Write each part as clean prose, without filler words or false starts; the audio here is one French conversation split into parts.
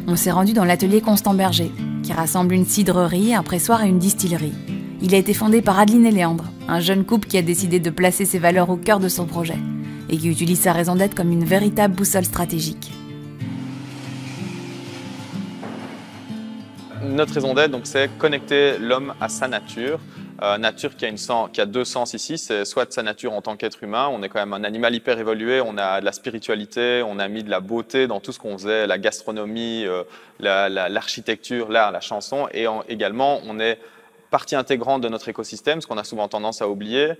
On s'est rendu dans l'atelier Constant Berger, qui rassemble une cidrerie, un pressoir et une distillerie. Il a été fondé par Adeline et Léandre, un jeune couple qui a décidé de placer ses valeurs au cœur de son projet et qui utilise sa raison d'être comme une véritable boussole stratégique. Notre raison d'être, c'est connecter l'homme à sa nature. Nature qui a deux sens ici, c'est soit sa nature en tant qu'être humain, on est quand même un animal hyper évolué, on a de la spiritualité, on a mis de la beauté dans tout ce qu'on faisait, la gastronomie, l'architecture, l'art, la chanson, et également on est partie intégrante de notre écosystème, ce qu'on a souvent tendance à oublier.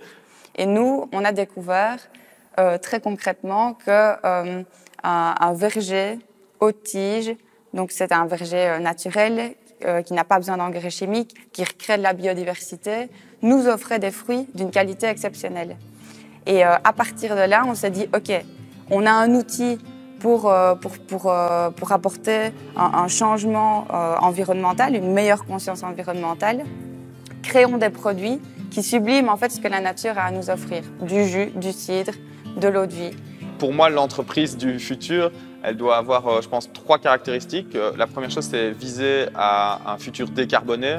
Et nous, on a découvert très concrètement qu'un verger haute tige, donc c'est un verger naturel, qui n'a pas besoin d'engrais chimiques, qui recrée de la biodiversité, nous offrait des fruits d'une qualité exceptionnelle. Et à partir de là, on s'est dit, OK, on a un outil pour apporter un changement environnemental, une meilleure conscience environnementale. Créons des produits qui subliment en fait ce que la nature a à nous offrir, du jus, du cidre, de l'eau de vie. Pour moi, l'entreprise du futur, elle doit avoir, je pense, 3 caractéristiques. La première chose, c'est viser à un futur décarboné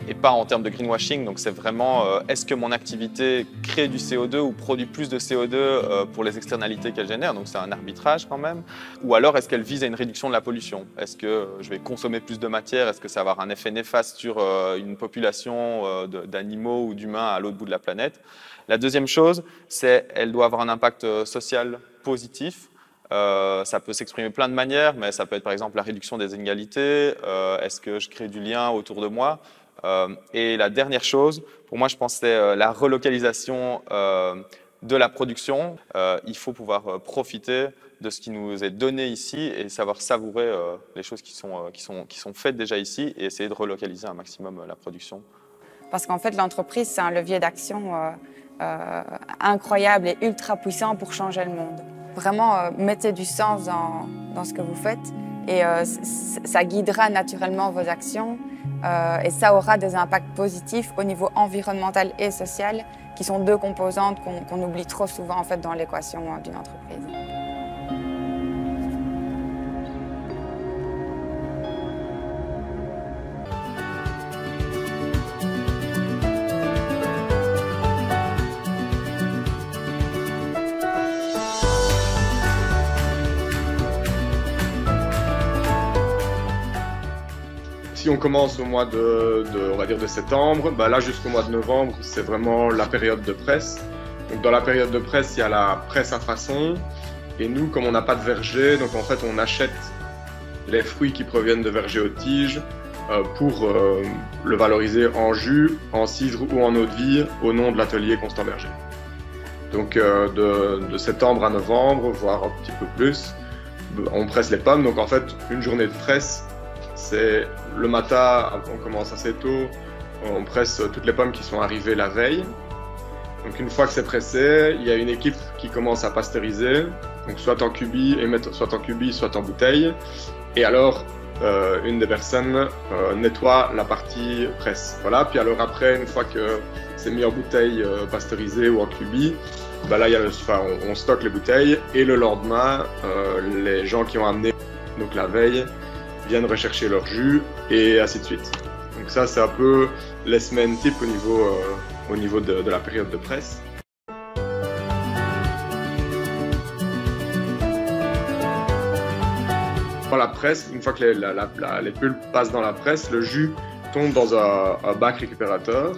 et pas en termes de greenwashing. Donc, c'est vraiment, est-ce que mon activité crée du CO2 ou produit plus de CO2 pour les externalités qu'elle génère? Donc, c'est un arbitrage quand même. Ou alors, est-ce qu'elle vise à une réduction de la pollution? Est-ce que je vais consommer plus de matière? Est-ce que ça va avoir un effet néfaste sur une population d'animaux ou d'humains à l'autre bout de la planète? La deuxième chose, c'est qu'elle doit avoir un impact social positif. Ça peut s'exprimer plein de manières, mais ça peut être par exemple la réduction des inégalités, est-ce que je crée du lien autour de moi, et la dernière chose, pour moi je pense c'est la relocalisation de la production. Il faut pouvoir profiter de ce qui nous est donné ici et savoir savourer les choses qui sont faites déjà ici et essayer de relocaliser un maximum la production. Parce qu'en fait l'entreprise c'est un levier d'action incroyable et ultra puissant pour changer le monde. Vraiment, mettez du sens dans ce que vous faites et ça guidera naturellement vos actions et ça aura des impacts positifs au niveau environnemental et social qui sont 2 composantes qu'on oublie trop souvent en fait, dans l'équation d'une entreprise. Si on commence au mois on va dire de septembre, là jusqu'au mois de novembre, c'est vraiment la période de presse. Donc dans la période de presse, il y a la presse à façon. Et nous, comme on n'a pas de verger, donc en fait on achète les fruits qui proviennent de vergers haute tige pour le valoriser en jus, en cidre ou en eau de vie au nom de l'atelier Constant Berger. Donc de septembre à novembre, voire un petit peu plus, on presse les pommes. Donc en fait, une journée de presse, c'est le matin, on commence assez tôt, on presse toutes les pommes qui sont arrivées la veille. Donc une fois que c'est pressé, il y a une équipe qui commence à pasteuriser, donc soit en cubi, soit en cubi, soit en bouteille. Et alors, une des personnes nettoie la partie presse. Voilà. Puis alors après, une fois que c'est mis en bouteille pasteurisée ou en cubi, là on stocke les bouteilles et le lendemain, les gens qui ont amené donc la veille viennent rechercher leur jus et ainsi de suite. Donc ça, c'est un peu les semaines type au niveau de la période de presse. Dans la presse, une fois que les pulpes passent dans la presse, le jus tombe dans un bac récupérateur.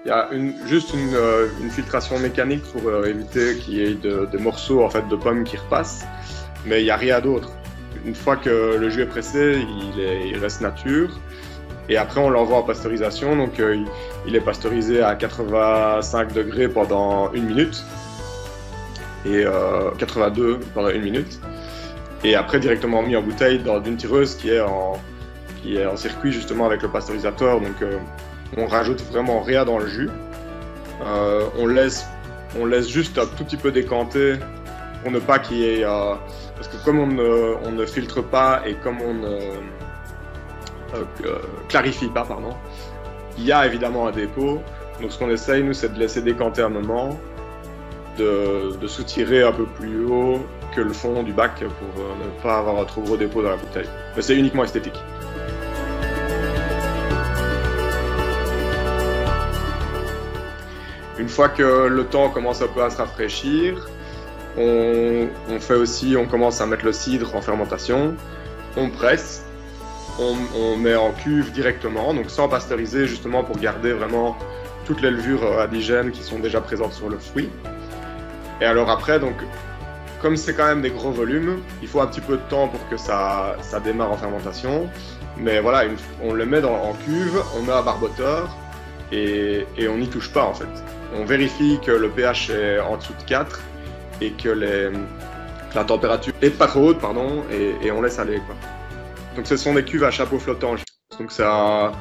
Il y a juste une filtration mécanique pour éviter qu'il y ait des morceaux en fait, de pommes qui repassent, mais il n'y a rien d'autre. Une fois que le jus est pressé, il reste nature. Et après, on l'envoie en pasteurisation. Donc, il est pasteurisé à 85 degrés pendant 1 minute. Et 82 pendant 1 minute. Et après, directement mis en bouteille dans une tireuse qui est en circuit justement avec le pasteurisateur. Donc, on rajoute vraiment rien dans le jus. On laisse juste un tout petit peu décanter pour ne pas qu'il y ait... parce que comme on ne filtre pas et comme on ne clarifie pas, il y a évidemment un dépôt. Donc ce qu'on essaye, nous, c'est de laisser décanter un moment, de soutirer un peu plus haut que le fond du bac pour ne pas avoir un trop gros dépôt dans la bouteille. Mais c'est uniquement esthétique. Une fois que le temps commence un peu à se rafraîchir, on commence à mettre le cidre en fermentation, on presse, on met en cuve directement, donc sans pasteuriser, justement pour garder vraiment toutes les levures indigènes qui sont déjà présentes sur le fruit. Et alors après, donc, comme c'est quand même des gros volumes, il faut un petit peu de temps pour que ça démarre en fermentation. Mais voilà, on le met en cuve, on met un barboteur et on n'y touche pas en fait. On vérifie que le pH est en dessous de 4 et que la température est pas trop haute, pardon, et on laisse aller, quoi. Donc ce sont des cuves à chapeau flottant. Donc c'est un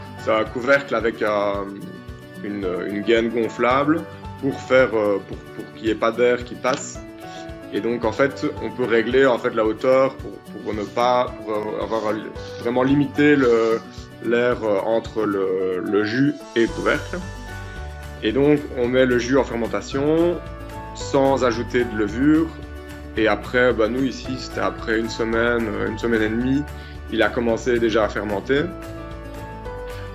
couvercle avec une gaine gonflable pour qu'il n'y ait pas d'air qui passe. Et donc en fait, on peut régler en fait la hauteur pour avoir vraiment limité l'air entre le jus et le couvercle. Et donc on met le jus en fermentation sans ajouter de levure. Et après, nous ici, c'était après une semaine et demie, il a commencé déjà à fermenter.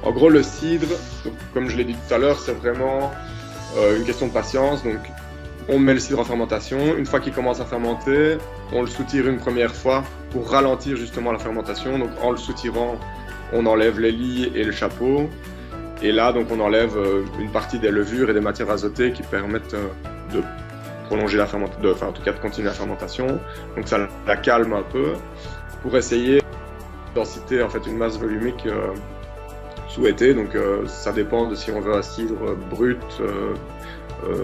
En gros, le cidre, donc, comme je l'ai dit tout à l'heure, c'est vraiment une question de patience. Donc, on met le cidre en fermentation. Une fois qu'il commence à fermenter, on le soutire une première fois pour ralentir justement la fermentation. Donc, en le soutirant, on enlève les lis et le chapeau. Et là, donc, on enlève une partie des levures et des matières azotées qui permettent de prolonger la fermentation, enfin en tout cas de continuer la fermentation. Donc, ça la calme un peu pour essayer densité, en fait, une masse volumique souhaitée. Donc ça dépend de si on veut un cidre brut,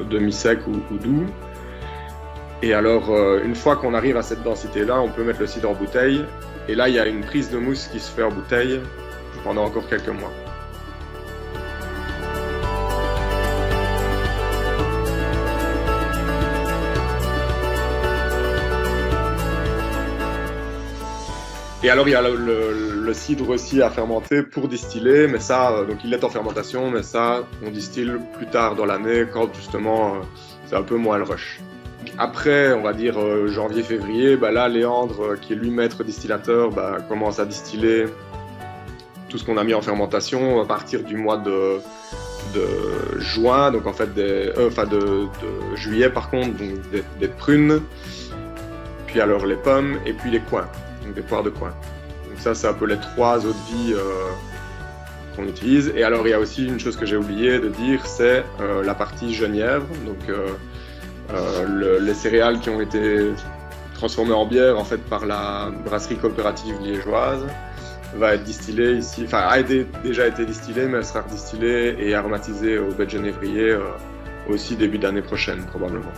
demi-sec ou doux. Et alors une fois qu'on arrive à cette densité là, on peut mettre le cidre en bouteille, et là il y a une prise de mousse qui se fait en bouteille pendant encore quelques mois. Et alors il y a le cidre aussi à fermenter pour distiller, mais ça, donc il est en fermentation, mais ça, on distille plus tard dans l'année quand justement c'est un peu moins le rush. Après, on va dire janvier-février, là Léandre, qui est lui maître distillateur, commence à distiller tout ce qu'on a mis en fermentation à partir du mois de juin, donc en fait de juillet par contre, donc des prunes, puis alors les pommes et puis les coings. Donc des poires de coing. Donc ça, c'est un peu les 3 eaux de vie qu'on utilise. Et alors, il y a aussi une chose que j'ai oublié de dire, c'est la partie genièvre. Donc les céréales qui ont été transformées en bière en fait par la brasserie coopérative liégeoise va être distillée ici, enfin a déjà été distillée, mais elle sera redistillée et aromatisée au baies de genévrier aussi début d'année prochaine probablement.